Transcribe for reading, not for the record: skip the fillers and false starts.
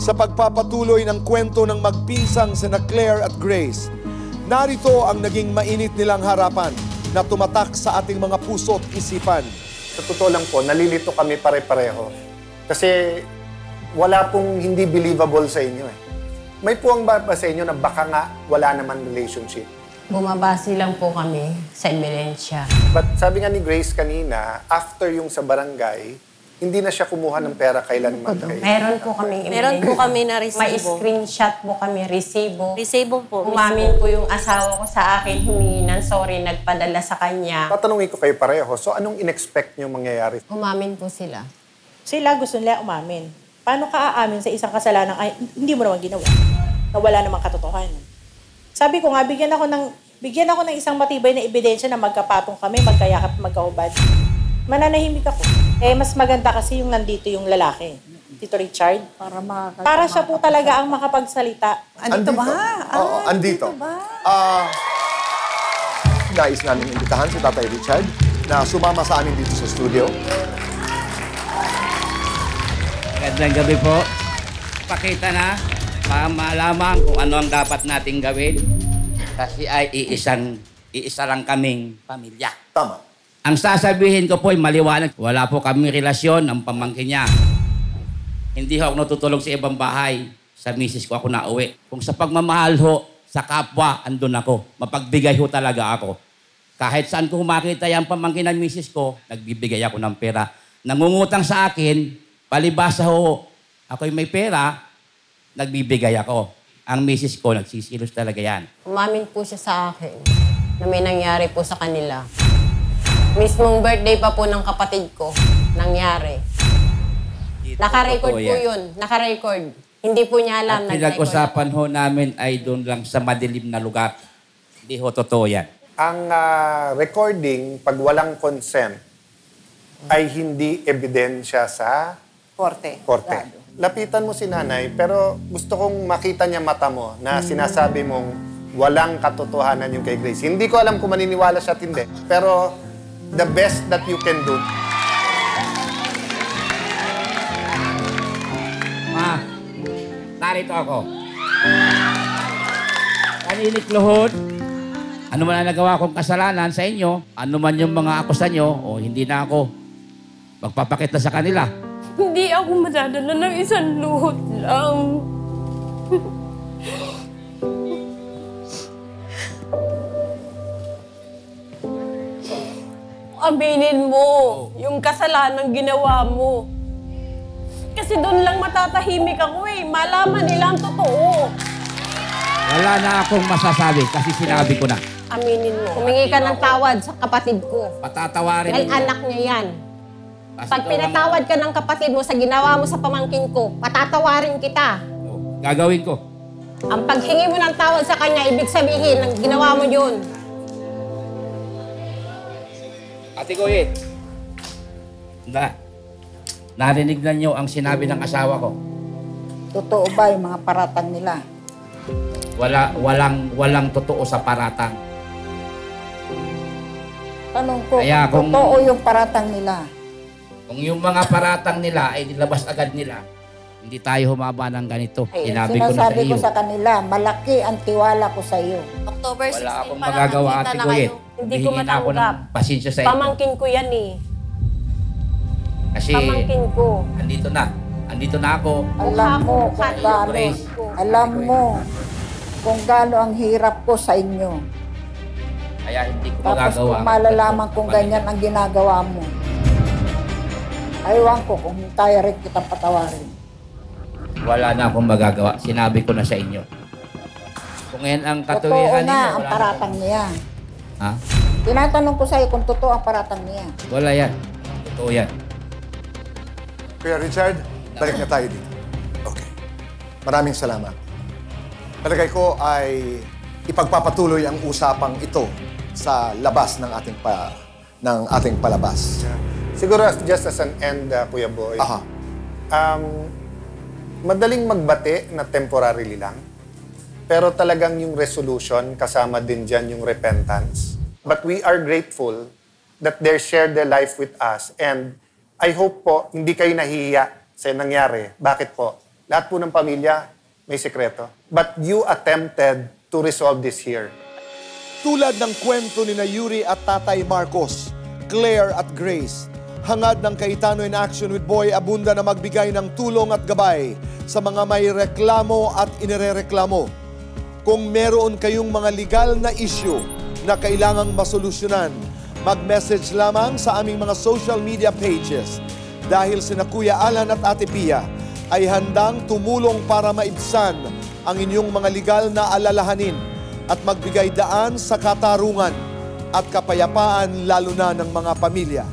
sa pagpapatuloy ng kwento ng magpinsang sina Claire at Grace. Narito ang naging mainit nilang harapan na tumatak sa ating mga puso at isipan. Sa totoo lang po, nalilito kami pare-pareho. Kasi wala pong hindi believable sa inyo eh. May puwang ba sa inyo na baka nga wala naman relationship? Bumabase lang po kami sa ebidensya. But sabi nga ni Grace kanina, after yung sa barangay, hindi na siya kumuha ng pera kailanman kayo. Meron po kami ebidensya. Meron po kami na resibo. May screenshot po kami, resibo. Resibo po. Umamin po yung asawa ko sa akin, humingi ng sorry, nagpadala sa kanya. Tatanungin ko kayo pareho, so anong in-expect nyo mangyayari? Umamin po sila. Sila gusto nila umamin. Paano ka aamin sa isang kasalanan ay hindi mo naman ginawa? Na wala namang katotohanan. Sabi ko nga, bigyan ako ng isang matibay na ebidensya na magkapatong kami, magkayakap, magkaubad. Mananahimik ako. Eh, mas maganda kasi yung nandito yung lalaki. Tito Richard. Para siya po talaga ang makapagsalita. Andito ba? Oo, andito. Nais namin imbitahan si Tatay Richard na sumama sa amin dito sa studio. Magandang gabi po. Pakita na para malaman kung ano ang dapat nating gawin. Kasi ay iisa lang kaming pamilya. Tama. Ang sasabihin ko po ay maliwanag. Wala po kaming relasyon ang pamangkin niya. Hindi ho ako natutulog sa ibang bahay. Sa misis ko ako nauwi. Kung sa pagmamahal ho, sa kapwa, andun ako. Mapagbigay ho talaga ako. Kahit saan ko makita yung pamangkin ng misis ko, nagbibigay ako ng pera. Nangungutang sa akin, palibasa ho, ako'y may pera, nagbibigay ako. Ang misis ko, nagsisilos talaga yan. Umamin po siya sa akin na may nangyari po sa kanila. Mismong birthday pa po ng kapatid ko, nangyari. Naka-record po yun. Naka-record. Hindi po niya alam. At pinag-usapan ho namin ay doon lang sa madilim na lugar. Hindi ho totoo yan. Ang recording, pag walang consent, ay hindi ebidensya sa Korte. Lapitan mo si nanay, pero gusto kong makita niya mata mo na sinasabi mong walang katotohanan yung kay Grace. Hindi ko alam kung maniniwala siya at hindi. Pero the best that you can do. Ma, narito ako. Kanilik luhod. Ano man ang nagawa kong kasalanan sa inyo, ano man yung mga akusa nyo, o hindi na ako magpapakita sa kanila. Hindi ako madadala ng isang luhod lang. Aminin mo yung kasalanan ginawa mo. Kasi doon lang matatahimik ako eh. Malaman nila ang totoo. Wala na akong masasabi kasi sinabi ko na. Aminin mo. Humingi ka ng tawad sa kapatid ko. Patatawarin Dahil ninyo. anak niya yan. Kasi Pag pinatawad ka ng kapatid mo sa ginawa mo sa pamangkin ko, patatawarin kita. Gagawin ko. Ang paghingi mo ng tawad sa kanya, ibig sabihin, ang ginawa mo yun. Ate Goyet, narinig na niyo ang sinabi ng asawa ko. Totoo ba yung mga paratang nila? Walang totoo sa paratang. Tanong ko, Kaya kung- totoo yung paratang nila? Kung yung mga paratang nila ay nilabas agad nila, hindi tayo humaba ng ganito. Sinabi ko na sa Sinasabi iyo. ko sa kanila, malaki ang tiwala ko sa iyo. October 16 Wala akong pa lang magagawa, nakita Ate na Goyet. kayo. Hindi ko Hihingin ako ng matanggap. pasensya sa inyo. Pamangkin ko yan eh. Kasi Pamangkin ko. andito na ako. Alam mo kung gaano, Grace. alam mo kung gaano ang hirap ko sa inyo. Kaya hindi ko Tapos magagawa. kung malalaman kung ganyan ang ginagawa mo, aywan ko kung kaya rin kitang patawarin. Wala na akong magagawa. Sinabi ko na sa inyo. Kung yan ang Totoo katuwiran ninyo, na ang wala na paratang niya. Ha? Tinatanong ko sa iyo kung totoo ang paratang niya. Wala yan. Totoo yan. Kuya Richard, balik na tayo dito. Okay. Maraming salamat. Palagay ko ay ipagpapatuloy ang usapang ito sa labas ng ating palabas. Siguro just as an end, Kuya Boy, Aha. madaling magbate na temporarily lang. Pero talagang yung resolution, kasama din dyan yung repentance. But we are grateful that they shared their life with us. And I hope po, hindi kayo nahihiya sa nangyari. Bakit po? Lahat po ng pamilya may sekreto. But you attempted to resolve this here. Tulad ng kwento ni na Yuri at Tatay Marcos, Claire at Grace, hangad ng Cayetano in Action with Boy Abunda na magbigay ng tulong at gabay sa mga may reklamo at inirereklamo. Kung meron kayong mga legal na issue na kailangang masolusyonan, mag-message lamang sa aming mga social media pages dahil sina Kuya Alan at Ate Pia ay handang tumulong para maibsan ang inyong mga legal na alalahanin at magbigay daan sa katarungan at kapayapaan lalo na ng mga pamilya.